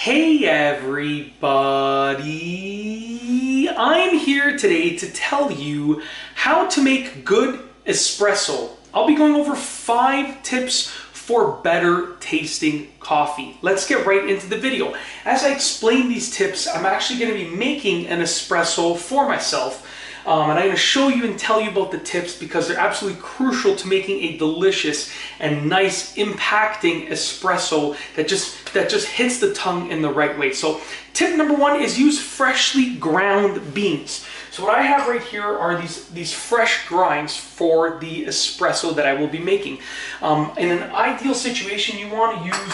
Hey everybody, I'm here today to tell you how to make good espresso. I'll be going over 5 tips for better tasting coffee. Let's get right into the video. As I explain these tips, I'm actually going to be making an espresso for myself. And I'm going to show you and tell you about the tips because they're absolutely crucial to making a delicious and nice, impacting espresso that just hits the tongue in the right way. So tip number 1 is use freshly ground beans. So what I have right here are these fresh grinds for the espresso that I will be making. In an ideal situation, you want to use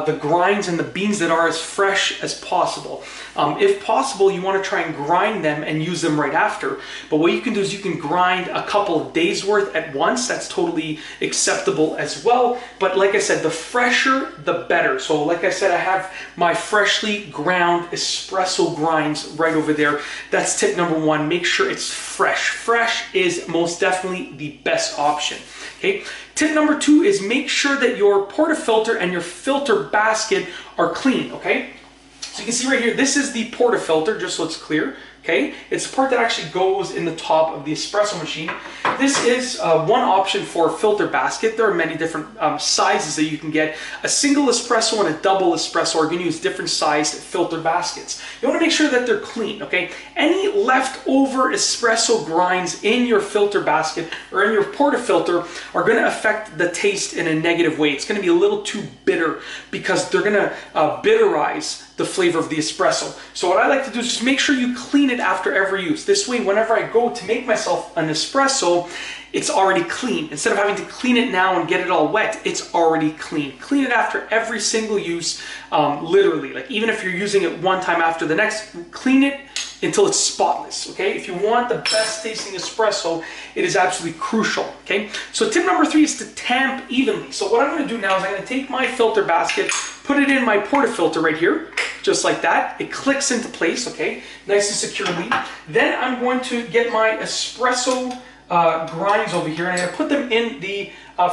the grinds and the beans that are as fresh as possible. If possible, you want to try and grind them and use them right after. But what you can do is you can grind a couple of days worth at once. That's totally acceptable as well. But like I said, the fresher, the better. So like I said, I have my freshly ground espresso grinds right over there. That's tip number 1. Make sure it's fresh. Fresh is most definitely the best option. Okay. Tip number 2 is make sure that your portafilter and your filter basket are clean. Okay. So you can see right here, this is the portafilter, just so it's clear. Okay, it's the part that actually goes in the top of the espresso machine. This is one option for a filter basket. There are many different sizes that you can get. A single espresso and a double espresso are going to use different sized filter baskets. You want to make sure that they're clean, okay? Any leftover espresso grinds in your filter basket or in your portafilter are going to affect the taste in a negative way. It's going to be a little too bitter because they're going to bitterize the flavor of the espresso. So what I like to do is just make sure you clean it after every use. This way, whenever I go to make myself an espresso, it's already clean. Instead of having to clean it now and get it all wet, it's already clean. Clean it after every single use, literally. Like even if you're using it one time after the next, clean it until it's spotless, okay? If you want the best tasting espresso, it is absolutely crucial, okay? So tip number 3 is to tamp evenly. So what I'm gonna do now is I'm gonna take my filter basket, put it in my portafilter right here, just like that. It clicks into place, okay? Nice and securely. Then I'm going to get my espresso grinds over here and I'm gonna put them in the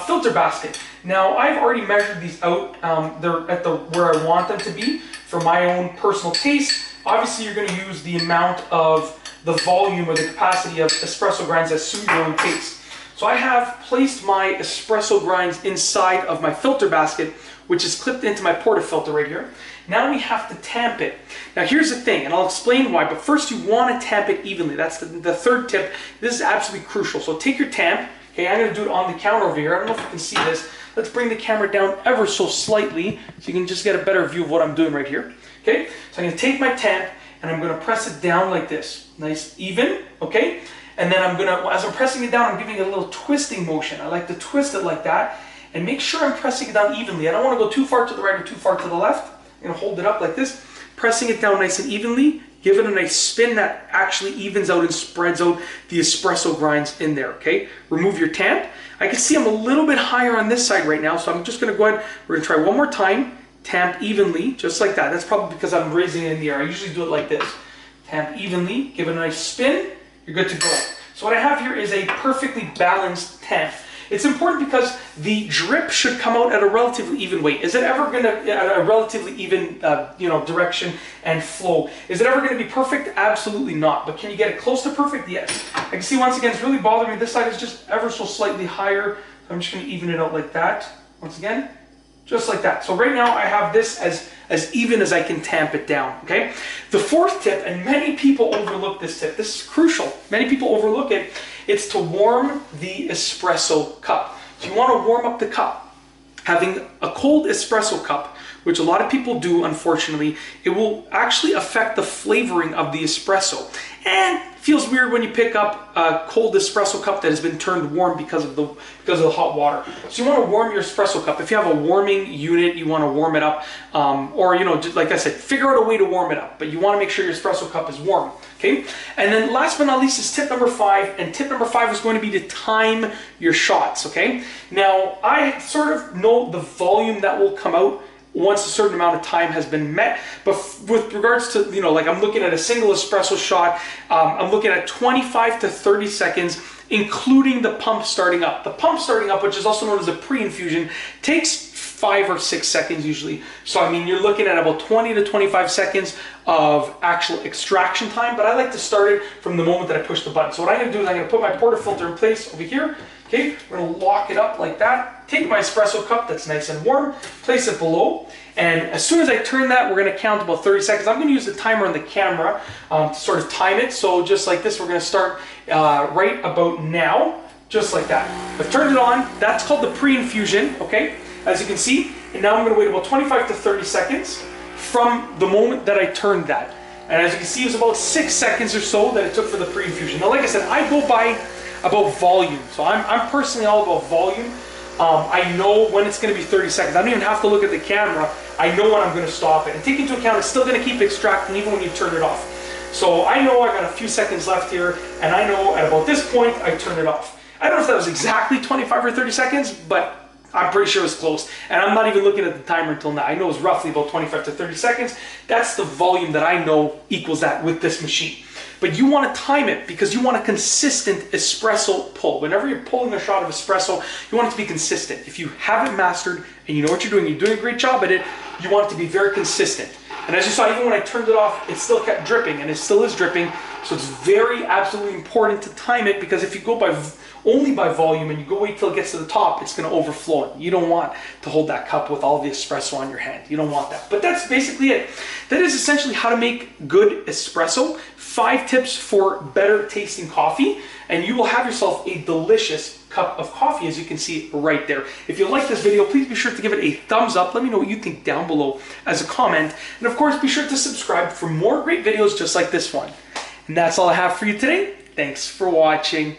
filter basket. Now, I've already measured these out. They're at where I want them to be for my own personal taste. Obviously, you're going to use the amount of the volume or the capacity of espresso grinds that suit your own taste. So I have placed my espresso grinds inside of my filter basket, which is clipped into my portafilter right here. Now we have to tamp it. Now here's the thing, and I'll explain why, but first you want to tamp it evenly. That's the third tip. This is absolutely crucial. So take your tamp. Okay, I'm going to do it on the counter over here. I don't know if you can see this. Let's bring the camera down ever so slightly so you can just get a better view of what I'm doing right here. Okay, so I'm going to take my tamp and I'm going to press it down like this. Nice, even, okay? And then I'm going to, as I'm pressing it down, I'm giving it a little twisting motion. I like to twist it like that and make sure I'm pressing it down evenly. I don't want to go too far to the right or too far to the left. I'm going to hold it up like this, pressing it down nice and evenly. Give it a nice spin that actually evens out and spreads out the espresso grinds in there, okay? Remove your tamp. I can see I'm a little bit higher on this side right now, so I'm just going to go ahead. We're going to try one more time. Tamp evenly, just like that. That's probably because I'm raising it in the air. I usually do it like this. Tamp evenly, give it a nice spin, you're good to go. So what I have here is a perfectly balanced tamp. It's important because the drip should come out at a relatively even way. Is it ever going to, at a relatively even direction and flow? Is it ever going to be perfect? Absolutely not. But can you get it close to perfect? Yes. I can see once again, it's really bothering me. This side is just ever so slightly higher. So I'm just going to even it out like that. Once again. Just like that. So right now I have this as even as I can tamp it down, okay? The 4th tip, and many people overlook this tip, this is crucial, many people overlook it, it's to warm the espresso cup. So you want to warm up the cup. Having a cold espresso cup, which a lot of people do, unfortunately, it will actually affect the flavoring of the espresso. And it feels weird when you pick up a cold espresso cup that has been turned warm because of the hot water. So you want to warm your espresso cup. If you have a warming unit, you want to warm it up, or just like I said, figure out a way to warm it up. But you want to make sure your espresso cup is warm. Okay. And then last but not least is tip number 5. And tip number 5 is going to be to time your shots. Okay. Now I sort of know the volume that will come out once a certain amount of time has been met. But with regards to, like I'm looking at a single espresso shot, I'm looking at 25 to 30 seconds, including the pump starting up. The pump starting up, which is also known as a pre-infusion, takes 5 or 6 seconds usually. So I mean, you're looking at about 20 to 25 seconds of actual extraction time, but I like to start it from the moment that I push the button. So what I'm gonna do is I'm gonna put my portafilter in place over here. Okay, we're gonna lock it up like that. Take my espresso cup that's nice and warm, place it below, and as soon as I turn that, we're gonna count about 30 seconds. I'm gonna use the timer on the camera to sort of time it. So just like this, we're gonna start right about now, just like that. I've turned it on. That's called the pre-infusion, okay? As you can see, and now I'm gonna wait about 25 to 30 seconds from the moment that I turned that. And as you can see, it was about 6 seconds or so that it took for the pre-infusion. Now, like I said, I go by about volume. So I'm personally all about volume. I know when it's gonna be 30 seconds. I don't even have to look at the camera. I know when I'm gonna stop it. And take into account, it's still gonna keep extracting even when you turn it off. So I know I got a few seconds left here, and I know at about this point, I turn it off. I don't know if that was exactly 25 or 30 seconds, but I'm pretty sure it was close. And I'm not even looking at the timer until now. I know it's roughly about 25 to 30 seconds. That's the volume that I know equals that with this machine. But you want to time it because you want a consistent espresso pull. Whenever you're pulling a shot of espresso, you want it to be consistent. If you have it mastered and you know what you're doing a great job at it, you want it to be very consistent. And as you saw, even when I turned it off, it still kept dripping, and it still is dripping. So it's very absolutely important to time it, because if you go by only by volume and you go wait till it gets to the top, it's going to overflow. You don't want to hold that cup with all the espresso on your hand. You don't want that. But that's basically it. That is essentially how to make good espresso. 5 tips for better tasting coffee, and you will have yourself a delicious cup of coffee, as you can see right there. If you like this video, please be sure to give it a thumbs up. Let me know what you think down below as a comment. And of course, be sure to subscribe for more great videos just like this one. And that's all I have for you today. Thanks for watching.